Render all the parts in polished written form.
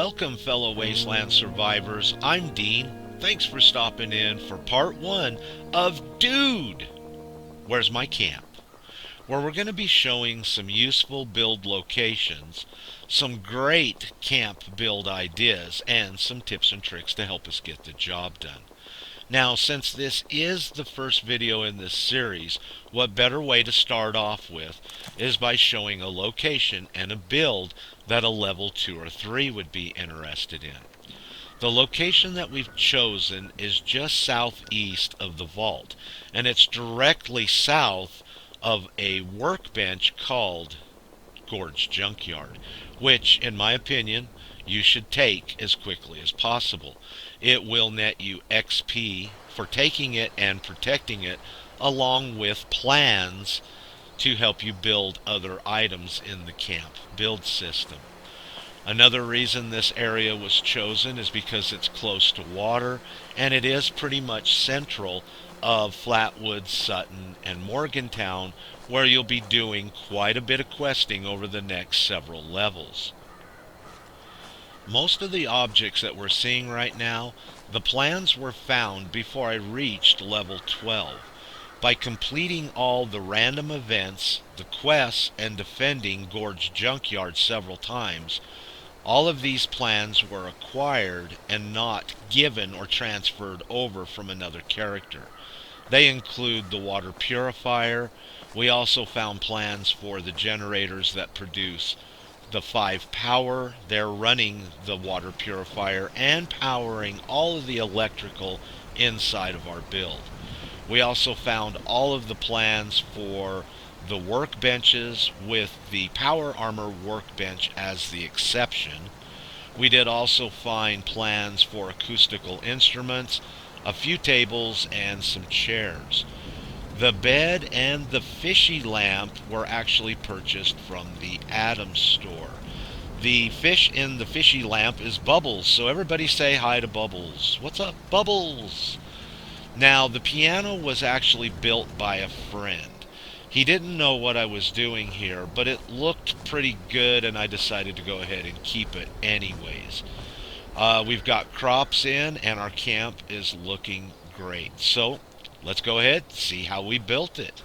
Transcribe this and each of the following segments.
Welcome, fellow Wasteland survivors. I'm Dean. Thanks for stopping in for part one of Dude, Where's My Camp? Where we're going to be showing some useful build locations, some great camp build ideas, and some tips and tricks to help us get the job done. Now, since this is the first video in this series, what better way to start off with is by showing a location and a build that a level 2 or 3 would be interested in. The location that we've chosen is just southeast of the vault, and it's directly south of a workbench called Gorge Junkyard, which, in my opinion, you should take as quickly as possible. It will net you XP for taking it and protecting it, along with plans to help you build other items in the camp build system. Another reason this area was chosen is because it's close to water, and it is pretty much central of Flatwood, Sutton, and Morgantown, where you'll be doing quite a bit of questing over the next several levels. Most of the objects that we're seeing right now, the plans were found before I reached level 12. By completing all the random events, the quests, and defending Gorge Junkyard several times, all of these plans were acquired and not given or transferred over from another character. They include the water purifier. We also found plans for the generators that produce the 5 power. They're running the water purifier and powering all of the electrical inside of our build. We also found all of the plans for the workbenches, with the power armor workbench as the exception. We did also find plans for acoustical instruments, a few tables, and some chairs. The bed and the fishy lamp were actually purchased from the Adams store. The fish in the fishy lamp is Bubbles, so everybody say hi to Bubbles. What's up, Bubbles? Now, the piano was actually built by a friend. He didn't know what I was doing here, but it looked pretty good, and I decided to go ahead and keep it anyways. We've got crops in, and our camp is looking great. So, let's go ahead and see how we built it.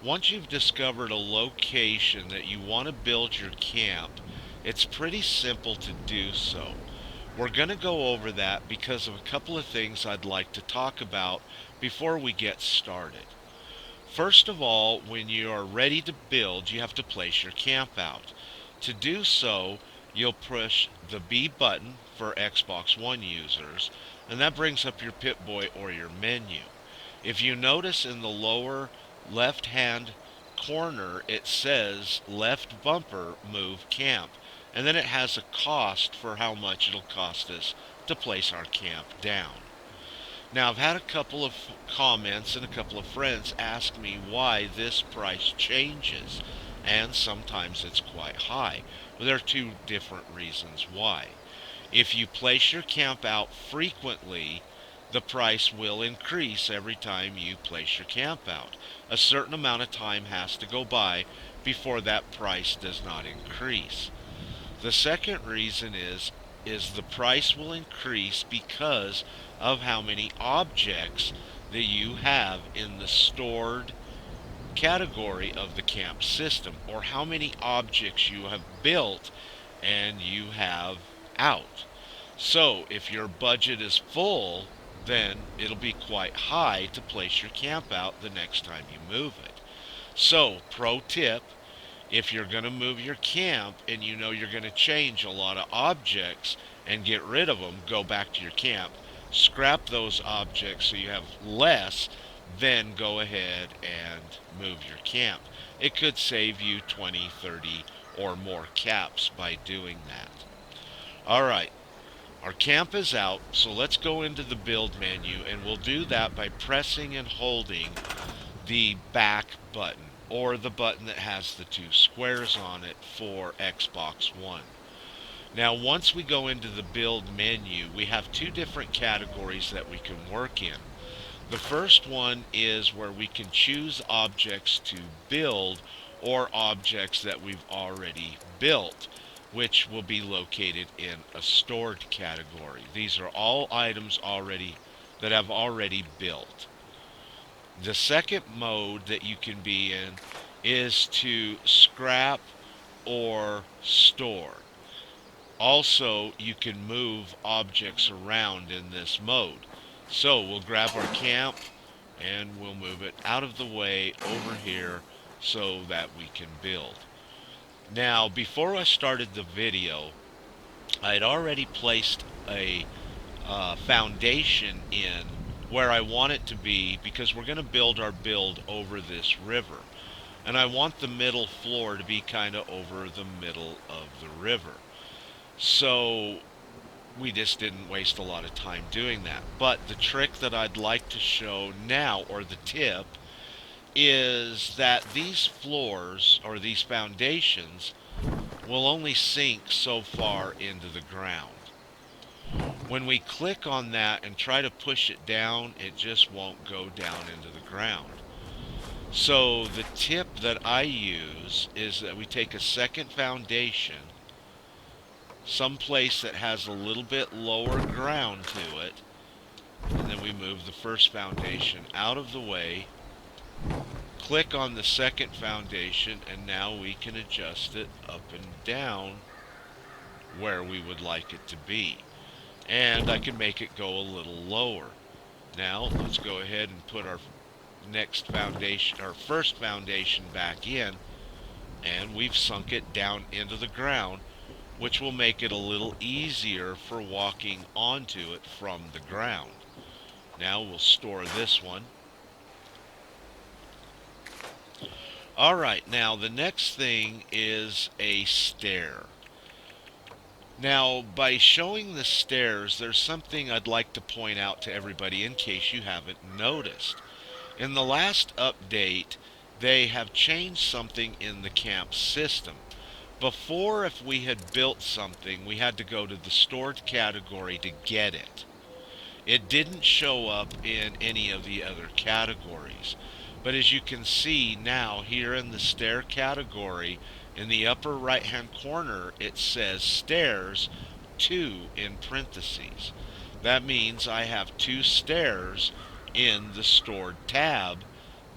Once you've discovered a location that you want to build your camp, it's pretty simple to do so. We're going to go over that because of a couple of things I'd like to talk about before we get started. First of all, when you are ready to build, you have to place your camp out. To do so, you'll push the B button for Xbox One users, and that brings up your Pip-Boy or your menu. If you notice in the lower left-hand corner, it says left bumper move camp, and then it has a cost for how much it'll cost us to place our camp down. Now, I've had a couple of comments and a couple of friends ask me why this price changes, and sometimes it's quite high. Well, there are two different reasons why. If you place your camp out frequently, the price will increase every time you place your camp out. A certain amount of time has to go by before that price does not increase. The second reason is the price will increase because of how many objects that you have in the stored category of the camp system, or how many objects you have built and you have out. So if your budget is full, then it'll be quite high to place your camp out the next time you move it. So, pro tip, if you're going to move your camp and you know you're going to change a lot of objects and get rid of them, go back to your camp, scrap those objects so you have less, then go ahead and move your camp. It could save you 20, 30, or more caps by doing that. Alright, our camp is out, so let's go into the build menu, and we'll do that by pressing and holding the back button, or the button that has the 2 squares on it for Xbox One. Now, once we go into the build menu, we have 2 different categories that we can work in. The first one is where we can choose objects to build or objects that we've already built. which will be located in a stored category. These are all items that have already built. The second mode that you can be in is to scrap or store. Also, you can move objects around in this mode. So we'll grab our camp and we'll move it out of the way over here so that we can build. Now, before I started the video, I had already placed a foundation in where I want it to be because we're going to build our build over this river. And I want the middle floor to be kind of over the middle of the river. So we just didn't waste a lot of time doing that. But the trick that I'd like to show now, or the tip, is that these floors or these foundations will only sink so far into the ground. When we click on that and try to push it down, it just won't go down into the ground. So the tip that I use is that we take a second foundation, someplace that has a little bit lower ground to it, and then we move the first foundation out of the way, click on the second foundation, and now we can adjust it up and down where we would like it to be. And I can make it go a little lower. Now let's go ahead and put our first foundation back in, and we've sunk it down into the ground, which will make it a little easier for walking onto it from the ground. Now we'll store this one. Alright, now the next thing is a stair. Now, by showing the stairs, there's something I'd like to point out to everybody in case you haven't noticed. In the last update, they have changed something in the camp system. Before, if we had built something, we had to go to the stored category to get it. It didn't show up in any of the other categories. But as you can see now, here in the stair category, in the upper right hand corner, it says stairs 2 in parentheses. That means I have 2 stairs in the stored tab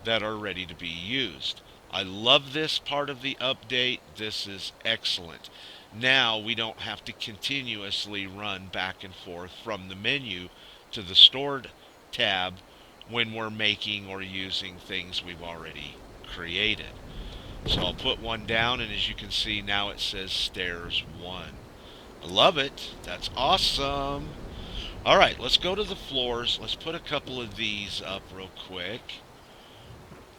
that are ready to be used. I love this part of the update. This is excellent. Now we don't have to continuously run back and forth from the menu to the stored tab when we're making or using things we've already created. So I'll put one down, and as you can see now it says stairs 1. I love it. That's awesome. Alright, let's go to the floors. Let's put a couple of these up real quick.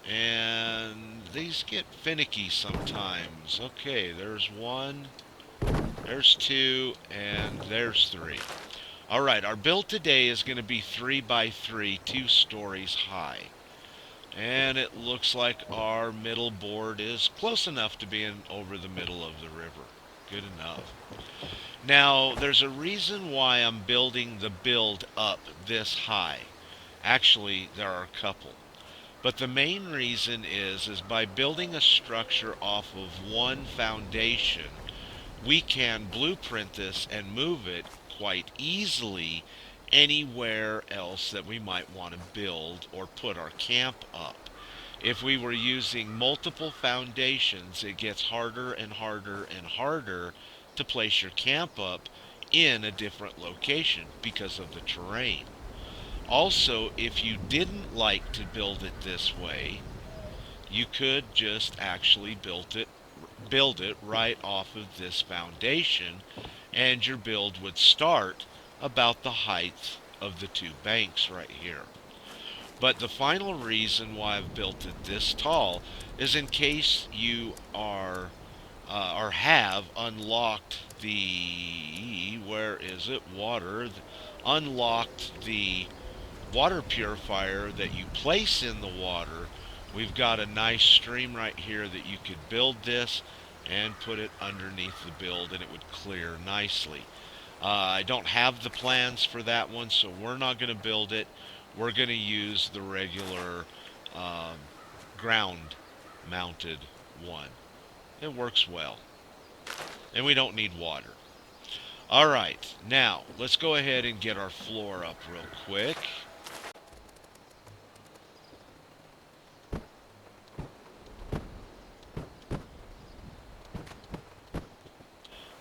And these get finicky sometimes. Okay, there's 1, there's 2, and there's 3. Alright, our build today is going to be 3 by 3, 2 stories high. And it looks like our middle board is close enough to being over the middle of the river. Good enough. Now, there's a reason why I'm building the build up this high. Actually, there are a couple. But the main reason is by building a structure off of one foundation, we can blueprint this and move it quite easily anywhere else that we might want to build or put our camp up. If we were using multiple foundations, it gets harder and harder and harder to place your camp up in a different location because of the terrain. Also, if you didn't like to build it this way, you could just actually build it right off of this foundation, and your build would start about the height of the 2 banks right here. But the final reason why I've built it this tall is in case you are or have unlocked the unlocked the water purifier that you place in the water. We've got a nice stream right here that you could build this and put it underneath the build, and it would clear nicely. I don't have the plans for that one, so we're not going to build it. We're going to use the regular ground mounted one. It works well. and we don't need water. Alright, now let's go ahead and get our floor up real quick.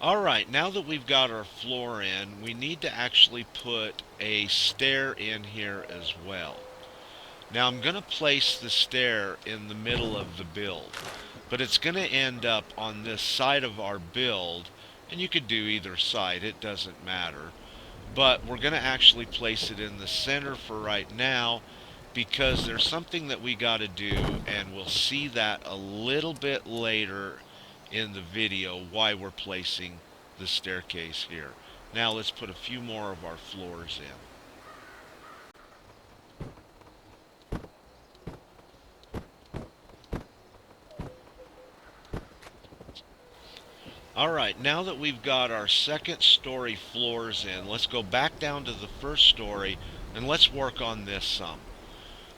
Alright, now that we've got our floor in, we need to actually put a stair in here as well. Now I'm going to place the stair in the middle of the build, but it's going to end up on this side of our build, and you could do either side, it doesn't matter. But we're going to actually place it in the center for right now, because there's something that we got to do, and we'll see that a little bit later in the video why we're placing the staircase here. Now let's put a few more of our floors in. Alright, now that we've got our second story floors in, let's go back down to the first story and let's work on this some.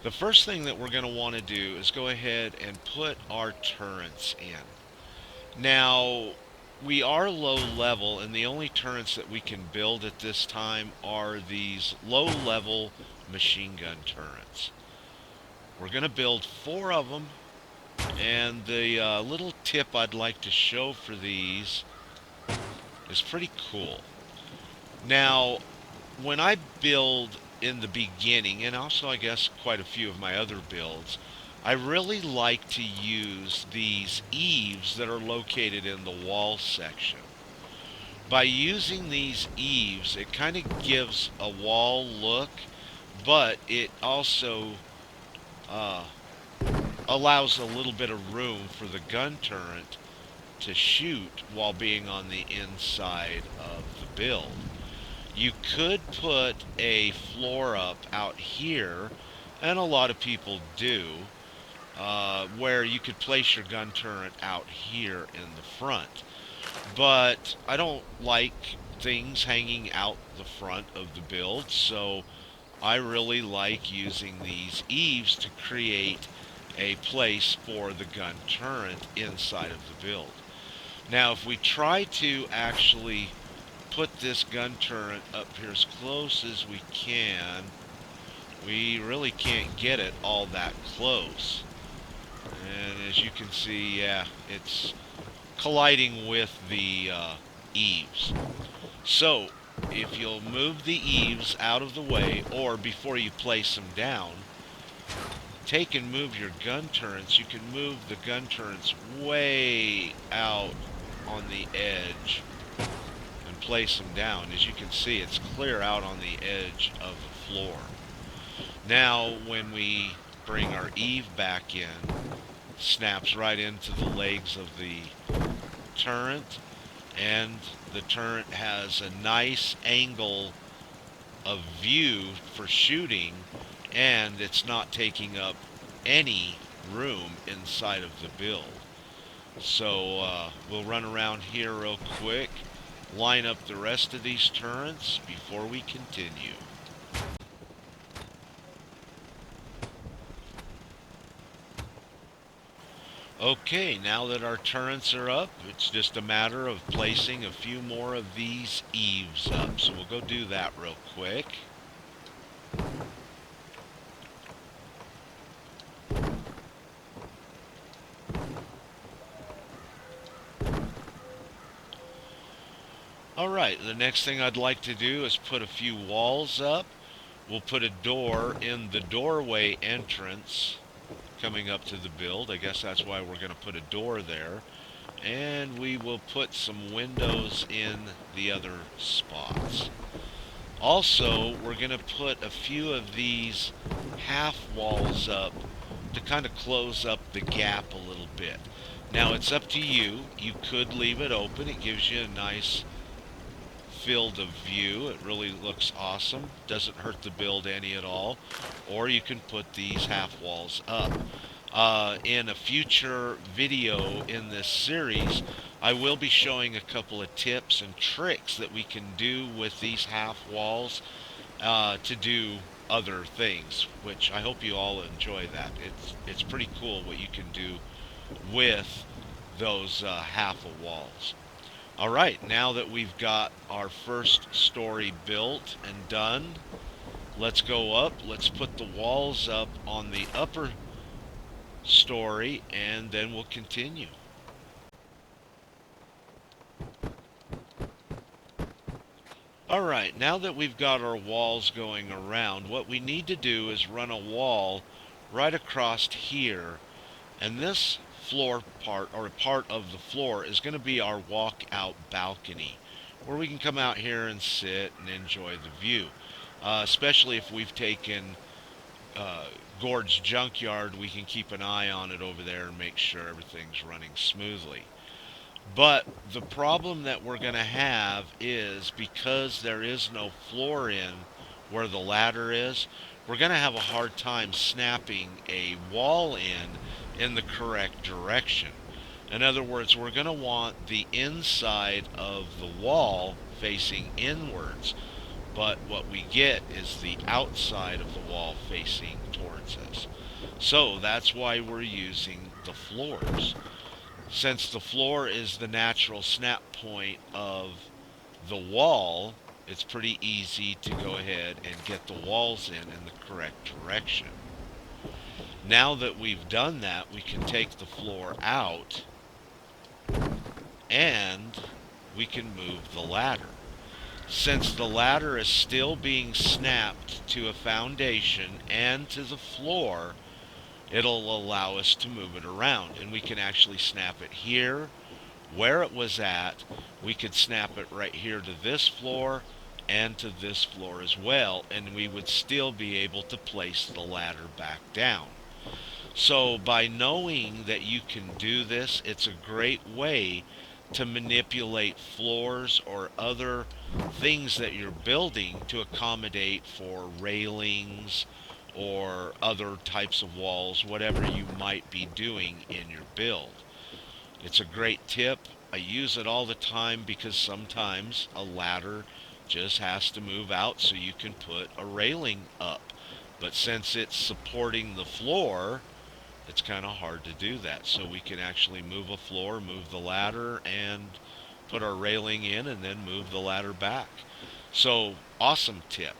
The first thing that we're going to want to do is go ahead and put our turrets in. Now, we are low level, and the only turrets that we can build at this time are these low level machine gun turrets. We're going to build 4 of them, and the little tip I'd like to show for these is pretty cool. Now, when I build in the beginning, and also I guess quite a few of my other builds, I really like to use these eaves that are located in the wall section. By using these eaves, it kind of gives a wall look, but it also allows a little bit of room for the gun turret to shoot while being on the inside of the build. You could put a floor up out here, and a lot of people do, where you could place your gun turret out here in the front. But I don't like things hanging out the front of the build, so I really like using these eaves to create a place for the gun turret inside of the build. Now, if we try to actually put this gun turret up here as close as we can, we really can't get it all that close. And as you can see, yeah, it's colliding with the eaves. So, if you'll move the eaves out of the way, or before you place them down, take and move your gun turrets. You can move the gun turrets way out on the edge and place them down. As you can see, it's clear out on the edge of the floor. Now, when we bring our eave back in, snaps right into the legs of the turret, and the turret has a nice angle of view for shooting, and it's not taking up any room inside of the build. So we'll run around here real quick, line up the rest of these turrets before we continue. Okay, now that our turrets are up, it's just a matter of placing a few more of these eaves up. So we'll go do that real quick. Alright, the next thing I'd like to do is put a few walls up. We'll put a door in the doorway entrance coming up to the build. I guess that's why we're going to put a door there. And we will put some windows in the other spots. Also, we're going to put a few of these half walls up to kind of close up the gap a little bit. Now, it's up to you. You could leave it open. It gives you a nice field of view. It really looks awesome. Doesn't hurt the build any at all. Or you can put these half walls up. In a future video in this series, I will be showing a couple of tips and tricks that we can do with these half walls to do other things, which I hope you all enjoy that. It's pretty cool what you can do with those half of walls. Alright, now that we've got our first story built and done, let's go up. Let's put the walls up on the upper story, and then we'll continue. Alright, now that we've got our walls going around, what we need to do is run a wall right across here, and this floor part, or a part of the floor, is going to be our walkout balcony, where we can come out here and sit and enjoy the view. Especially if we've taken Gord's junkyard, we can keep an eye on it over there and make sure everything's running smoothly. But the problem that we're going to have is, because there is no floor in where the ladder is, we're going to have a hard time snapping a wall in the correct direction. In other words, we're going to want the inside of the wall facing inwards, but what we get is the outside of the wall facing towards us. So that's why we're using the floors. Since the floor is the natural snap point of the wall, it's pretty easy to go ahead and get the walls in the correct direction. Now that we've done that, we can take the floor out and we can move the ladder. Since the ladder is still being snapped to a foundation and to the floor, it'll allow us to move it around, and we can actually snap it here where it was at. We could snap it right here to this floor and to this floor as well, and we would still be able to place the ladder back down. So by knowing that you can do this, it's a great way to manipulate floors or other things that you're building to accommodate for railings or other types of walls, whatever you might be doing in your build. It's a great tip. I use it all the time because sometimes a ladder just has to move out so you can put a railing up. But since it's supporting the floor, it's kind of hard to do that. So we can actually move a floor, move the ladder, and put our railing in, and then move the ladder back. So, awesome tip.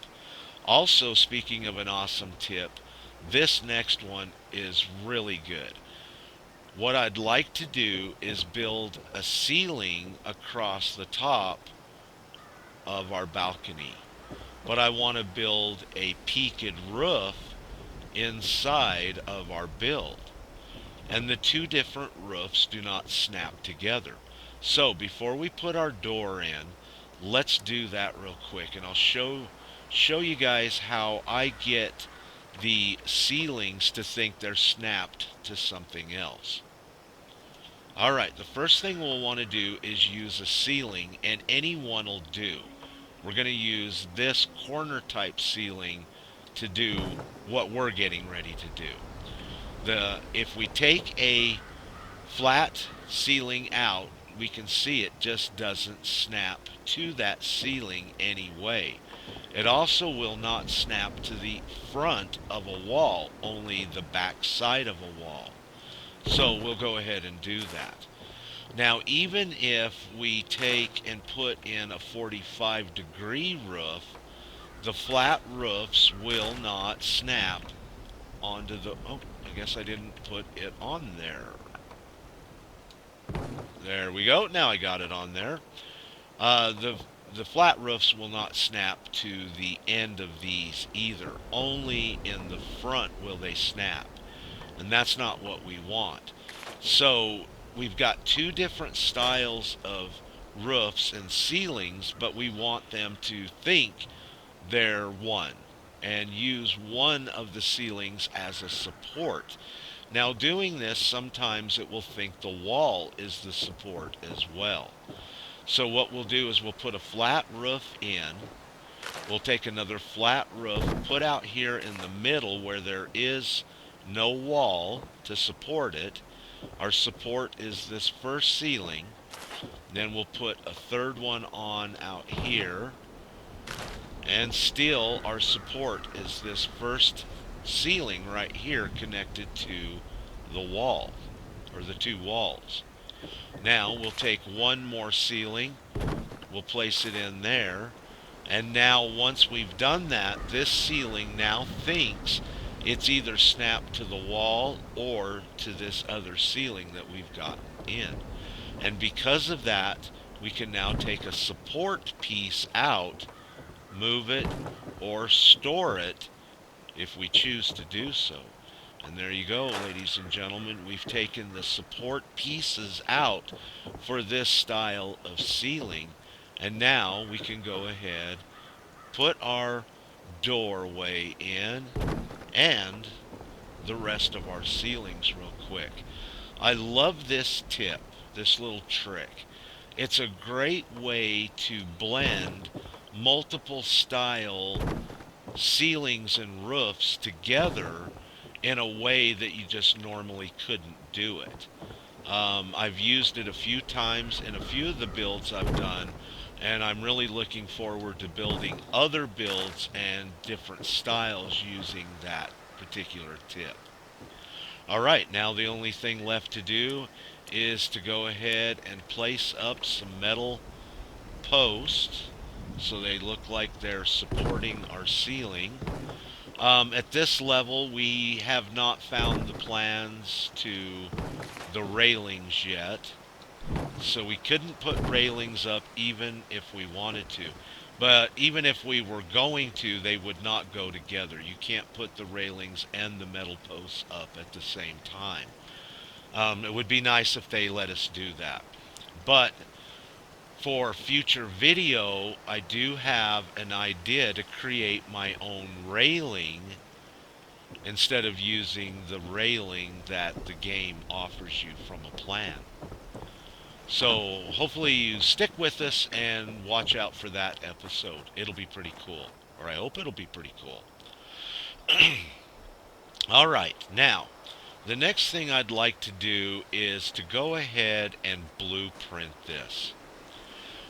Also, speaking of an awesome tip, this next one is really good. What I'd like to do is build a ceiling across the top of our balcony. But I want to build a peaked roof inside of our build. And the two different roofs do not snap together. So before we put our door in, let's do that real quick, and I'll show you guys how I get the ceilings to think they're snapped to something else. Alright, the first thing we'll want to do is use a ceiling, and any one will do. We're going to use this corner type ceiling to do what we're getting ready to do. If we take a flat ceiling out, we can see it just doesn't snap to that ceiling anyway. It also will not snap to the front of a wall, only the back side of a wall. So we'll go ahead and do that. Now, even if we take and put in a 45-degree roof, the flat roofs will not snap onto the... Oh, I guess I didn't put it on there. There we go. Now I got it on there. The flat roofs will not snap to the end of these either. Only in the front will they snap. And that's not what we want. So we've got two different styles of roofs and ceilings, but we want them to think they're one and use one of the ceilings as a support. Now, doing this, sometimes it will think the wall is the support as well. So what we'll do is we'll put a flat roof in. We'll take another flat roof, put out here in the middle where there is no wall to support it. Our support is this first ceiling. Then we'll put a third one on out here. And still our support is this first ceiling right here connected to the wall, or the two walls. Now we'll take one more ceiling, we'll place it in there, and now once we've done that, this ceiling now thinks it's either snapped to the wall or to this other ceiling that we've got in. And because of that, we can now take a support piece out, move it, or store it if we choose to do so. And there you go, ladies and gentlemen. We've taken the support pieces out for this style of ceiling. And now we can go ahead, put our doorway in, and the rest of our ceilings real quick. I love this tip, this little trick. It's a great way to blend multiple style ceilings and roofs together in a way that you just normally couldn't do it. I've used it a few times in a few of the builds I've done, and I'm really looking forward to building other builds and different styles using that particular tip. Alright, now the only thing left to do is to go ahead and place up some metal posts so they look like they're supporting our ceiling. At this level, we have not found the plans to the railings yet, so we couldn't put railings up even if we wanted to. But even if we were going to, they would not go together. You can't put the railings and the metal posts up at the same time. It would be nice if they let us do that. But for future video, I do have an idea to create my own railing instead of using the railing that the game offers you from a plan. So hopefully you stick with us and watch out for that episode. It'll be pretty cool. Or I hope it'll be pretty cool. Alright, now, the next thing I'd like to do is to go ahead and blueprint this.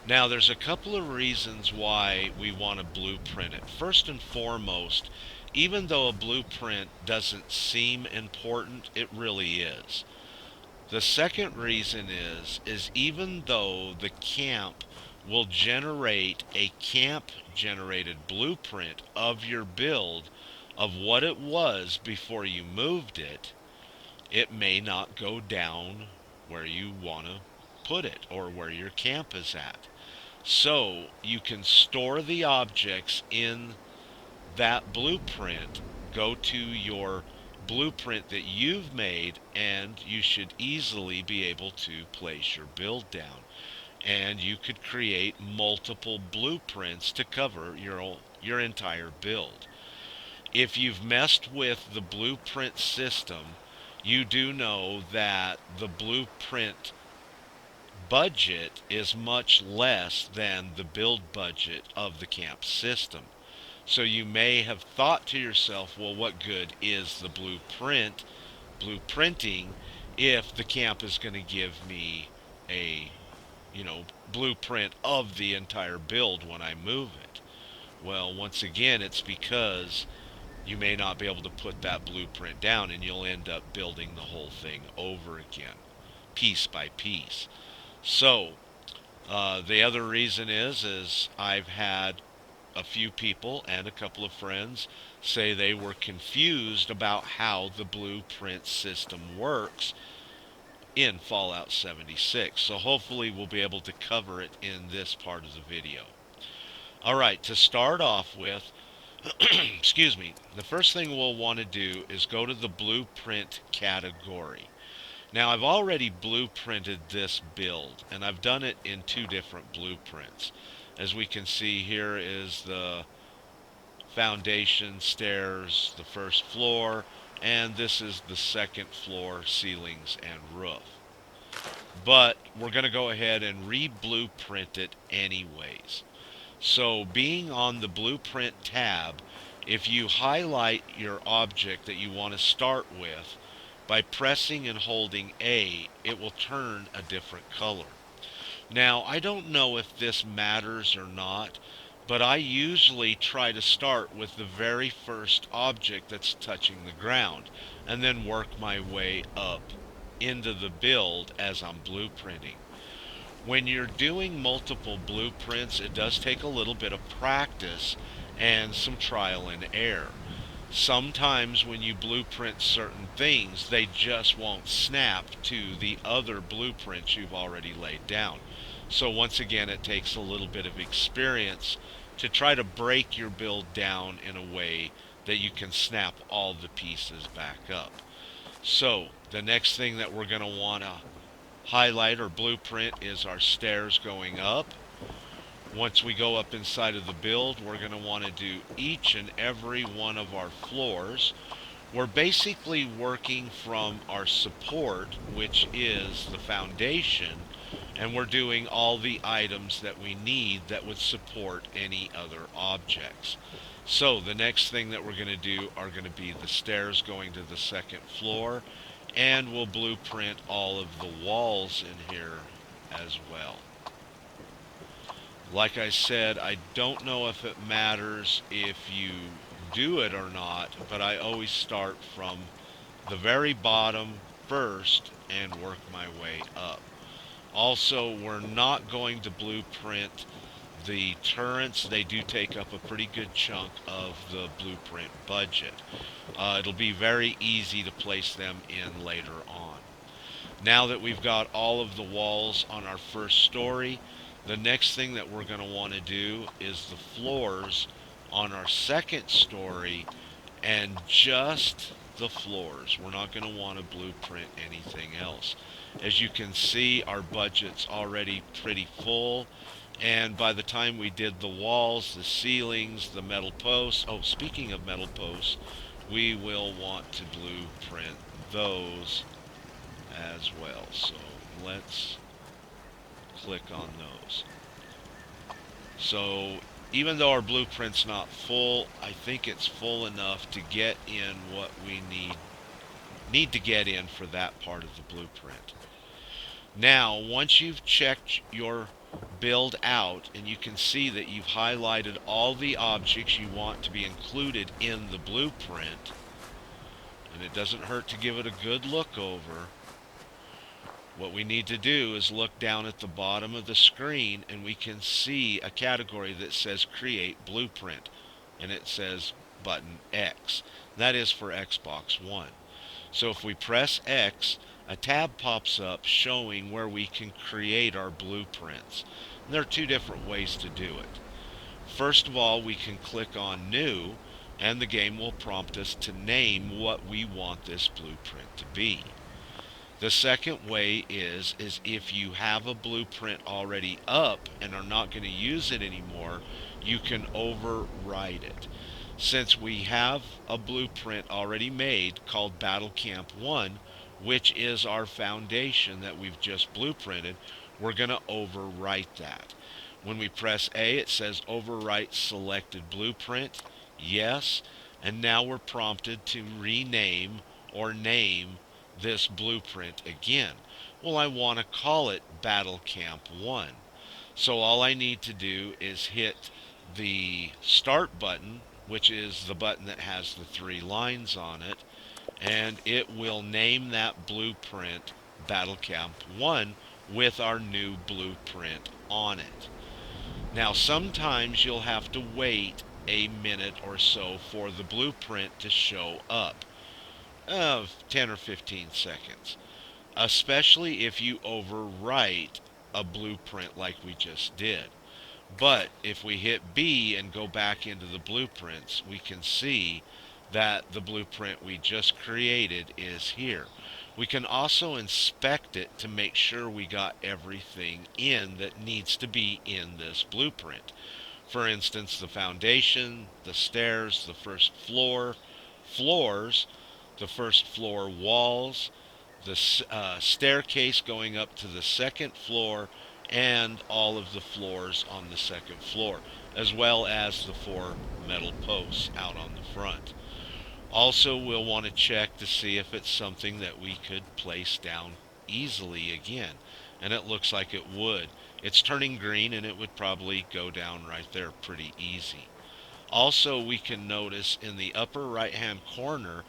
Now, there's a couple of reasons why we want to blueprint it. First and foremost, even though a blueprint doesn't seem important, it really is. The second reason is even though the camp will generate a camp generated blueprint of your build of what it was before you moved it, it may not go down where you want to put it or where your camp is at. So you can store the objects in that blueprint, go to your blueprint that you've made, and you should easily be able to place your build down. And you could create multiple blueprints to cover your entire build. If you've messed with the blueprint system, you do know that the blueprint budget is much less than the build budget of the camp system. So you may have thought to yourself, well, what good is the blueprinting, if the camp is going to give me a, blueprint of the entire build when I move it? Well, once again, it's because you may not be able to put that blueprint down, and you'll end up building the whole thing over again, piece by piece. So, the other reason is I've had a few people and a couple of friends say they were confused about how the blueprint system works in Fallout 76. So hopefully we'll be able to cover it in this part of the video. Alright, to start off with, excuse me, the first thing we'll want to do is go to the blueprint category. Now, I've already blueprinted this build, and I've done it in two different blueprints. As we can see, here is the foundation, stairs, the first floor, and this is the second floor, ceilings and roof. But we're going to go ahead and re-blueprint it anyways. So being on the blueprint tab, if you highlight your object that you want to start with, by pressing and holding A, it will turn a different color. Now, I don't know if this matters or not, but I usually try to start with the very first object that's touching the ground, and then work my way up into the build as I'm blueprinting. When you're doing multiple blueprints, it does take a little bit of practice and some trial and error. Sometimes when you blueprint certain things, they just won't snap to the other blueprints you've already laid down. So once again, it takes a little bit of experience to try to break your build down in a way that you can snap all the pieces back up. So the next thing that we're going to want to highlight or blueprint is our stairs going up. Once we go up inside of the build, we're going to want to do each and every one of our floors. We're basically working from our support, which is the foundation, and we're doing all the items that we need that would support any other objects. So the next thing that we're going to do are going to be the stairs going to the second floor, and we'll blueprint all of the walls in here as well. Like I said, I don't know if it matters if you do it or not, but I always start from the very bottom first and work my way up. Also, we're not going to blueprint the turrets. They do take up a pretty good chunk of the blueprint budget. It'll be very easy to place them in later on. Now that we've got all of the walls on our first story, the next thing that we're going to want to do is the floors on our second story, and just the floors. We're not going to want to blueprint anything else. As you can see, our budget's already pretty full, and by the time we did the walls, the ceilings, the metal posts, oh, speaking of metal posts, we will want to blueprint those as well. So let's click on those. So even though our blueprint's not full, I think it's full enough to get in what we need to get in for that part of the blueprint. Now, once you've checked your build out and you can see that you've highlighted all the objects you want to be included in the blueprint, and it doesn't hurt to give it a good look over, what we need to do is look down at the bottom of the screen and we can see a category that says Create Blueprint, and it says button X. That is for Xbox One. So if we press X, a tab pops up showing where we can create our blueprints. And there are two different ways to do it. First of all, we can click on New, and the game will prompt us to name what we want this blueprint to be. The second way is if you have a blueprint already up and are not going to use it anymore, you can overwrite it. Since we have a blueprint already made called Battle Camp 1, which is our foundation that we've just blueprinted, we're going to overwrite that. When we press A, it says Overwrite Selected Blueprint. Yes. And now we're prompted to rename or name this blueprint again. Well, I want to call it Battle Camp 1. So all I need to do is hit the Start button, which is the button that has the 3 lines on it, and it will name that blueprint Battle Camp 1 with our new blueprint on it. Now, sometimes you'll have to wait a minute or so for the blueprint to show up. Of 10 or 15 seconds, especially if you overwrite a blueprint like we just did. But if we hit B and go back into the blueprints, we can see that the blueprint we just created is here. We can also inspect it to make sure we got everything in that needs to be in this blueprint. For instance, the foundation, the stairs, the first floor, floors, the first floor walls, the staircase going up to the second floor, and all of the floors on the second floor, as well as the 4 metal posts out on the front. Also, we'll want to check to see if it's something that we could place down easily again, and it looks like it would. It's turning green, and it would probably go down right there pretty easy. Also, we can notice in the upper right hand corner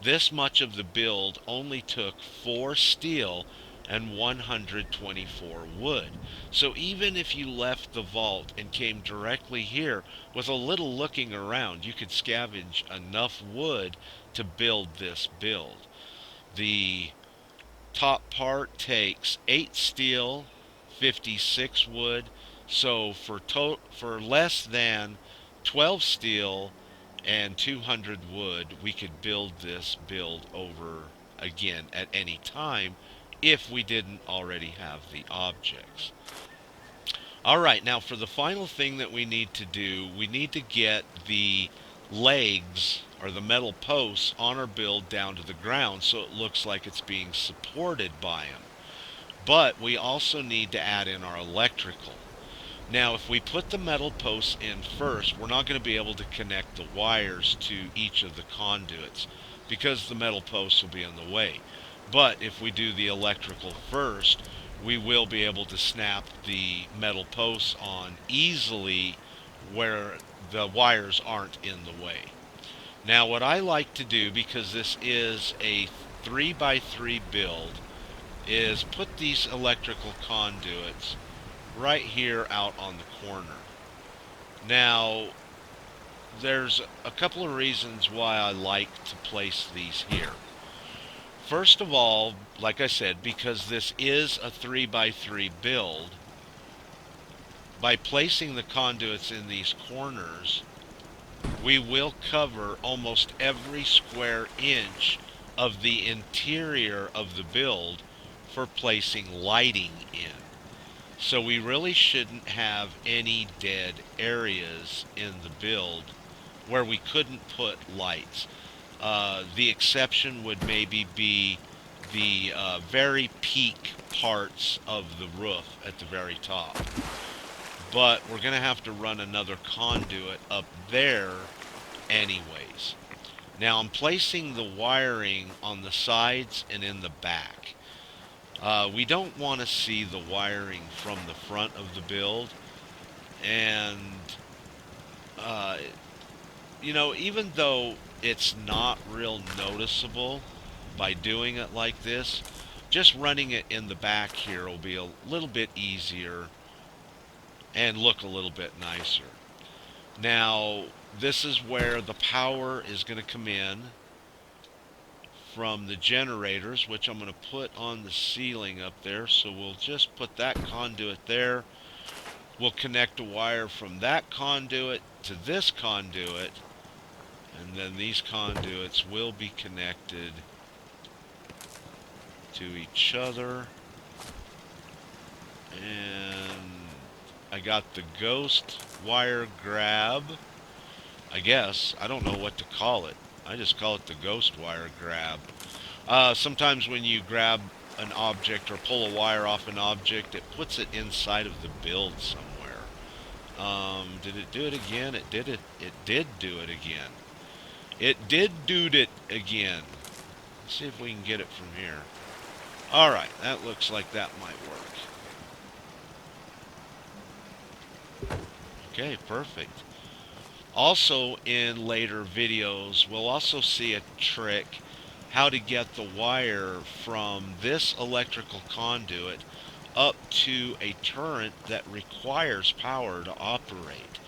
This much of the build only took 4 steel and 124 wood. So even if you left the vault and came directly here, with a little looking around, you could scavenge enough wood to build this build. The top part takes 8 steel, 56 wood. So for less than 12 steel and 200 wood, we could build this build over again at any time if we didn't already have the objects. Alright, now for the final thing that we need to do, we need to get the legs or the metal posts on our build down to the ground so it looks like it's being supported by them. But we also need to add in our electrical. Now, if we put the metal posts in first, we're not going to be able to connect the wires to each of the conduits because the metal posts will be in the way. But if we do the electrical first, we will be able to snap the metal posts on easily where the wires aren't in the way. Now, what I like to do, because this is a 3x3 build, is put these electrical conduits right here out on the corner. Now, there's a couple of reasons why I like to place these here. First of all, like I said, because this is a 3x3 build, by placing the conduits in these corners, we will cover almost every square inch of the interior of the build for placing lighting in. So we really shouldn't have any dead areas in the build where we couldn't put lights. The exception would maybe be the very peak parts of the roof at the very top. But we're going to have to run another conduit up there anyways. Now I'm placing the wiring on the sides and in the back. We don't want to see the wiring from the front of the build, and even though it's not real noticeable by doing it like this, just running it in the back here will be a little bit easier and look a little bit nicer. Now, this is where the power is going to come in from the generators, which I'm going to put on the ceiling up there. So we'll just put that conduit there. We'll connect a wire from that conduit to this conduit, and then these conduits will be connected to each other. And I got the ghost wire grab, I guess. I don't know what to call it. I just call it the ghost wire grab. Sometimes when you grab an object or pull a wire off an object, it puts it inside of the build somewhere. Did it do it again? It did it. It did do it again. It did do it again. Let's see if we can get it from here. Alright, that looks like that might work. Okay, perfect. Also, in later videos, we'll also see a trick how to get the wire from this electrical conduit up to a turret that requires power to operate,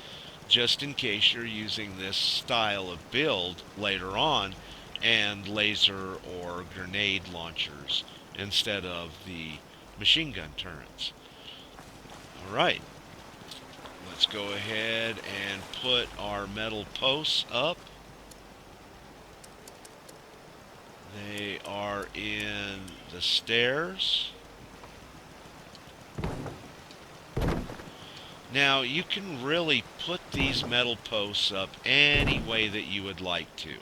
just in case you're using this style of build later on and laser or grenade launchers instead of the machine gun turrets. Alright. Let's go ahead and put our metal posts up. They are in the stairs. Now you can really put these metal posts up any way that you would like to.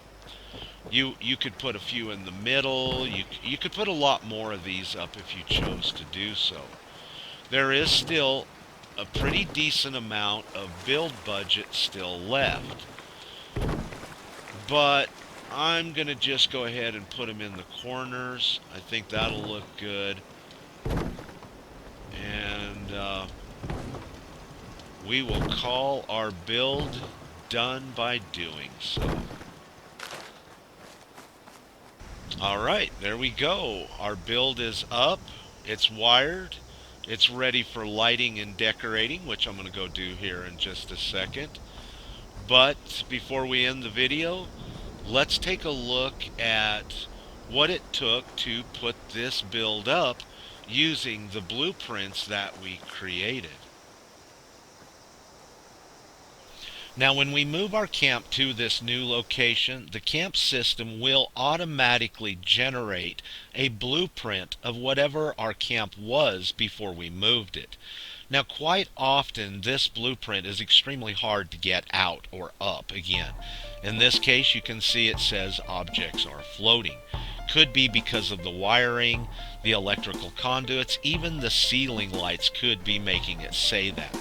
You could put a few in the middle. You could put a lot more of these up if you chose to do so. There is still a pretty decent amount of build budget still left, but I'm gonna just go ahead and put them in the corners. I think that'll look good, and we will call our build done by doing so. All right, there we go. Our build is up. It's wired. It's ready for lighting and decorating, which I'm going to go do here in just a second. But before we end the video, let's take a look at what it took to put this build up using the blueprints that we created. Now, when we move our camp to this new location, the camp system will automatically generate a blueprint of whatever our camp was before we moved it. Now, quite often, this blueprint is extremely hard to get out or up again. In this case, you can see it says objects are floating. Could be because of the wiring, the electrical conduits, even the ceiling lights could be making it say that.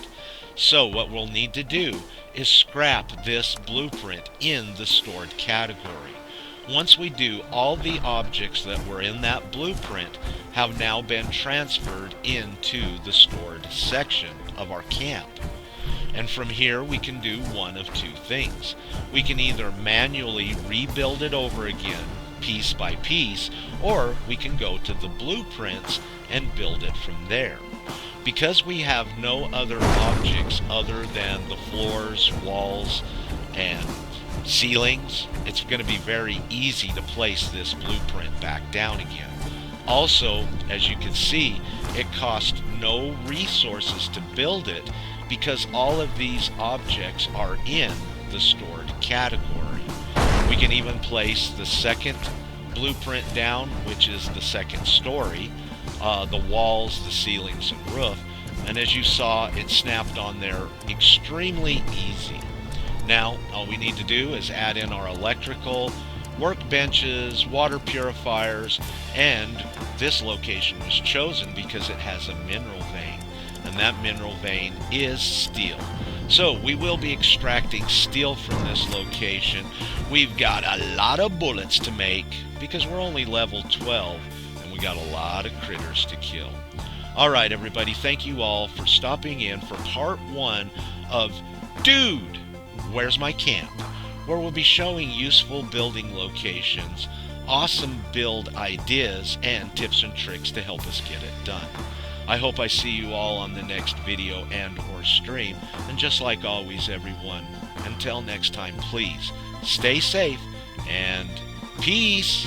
So what we'll need to do is scrap this blueprint in the stored category. Once we do, all the objects that were in that blueprint have now been transferred into the stored section of our camp. And from here we can do one of two things. We can either manually rebuild it over again, piece by piece, or we can go to the blueprints and build it from there. Because we have no other objects other than the floors, walls, and ceilings, it's going to be very easy to place this blueprint back down again. Also, as you can see, it cost no resources to build it because all of these objects are in the stored category. We can even place the second blueprint down, which is the second story, the walls, the ceilings, and roof, and as you saw, it snapped on there extremely easy. Now all we need to do is add in our electrical, workbenches, water purifiers, and this location was chosen because it has a mineral vein, and that mineral vein is steel. So we will be extracting steel from this location. We've got a lot of bullets to make because we're only level 12 and we got a lot of critters to kill. Alright everybody, thank you all for stopping in for part 1 of Dude, Where's My Camp? Where we'll be showing useful building locations, awesome build ideas, and tips and tricks to help us get it done. I hope I see you all on the next video and or stream, and just like always everyone, until next time, please stay safe and peace!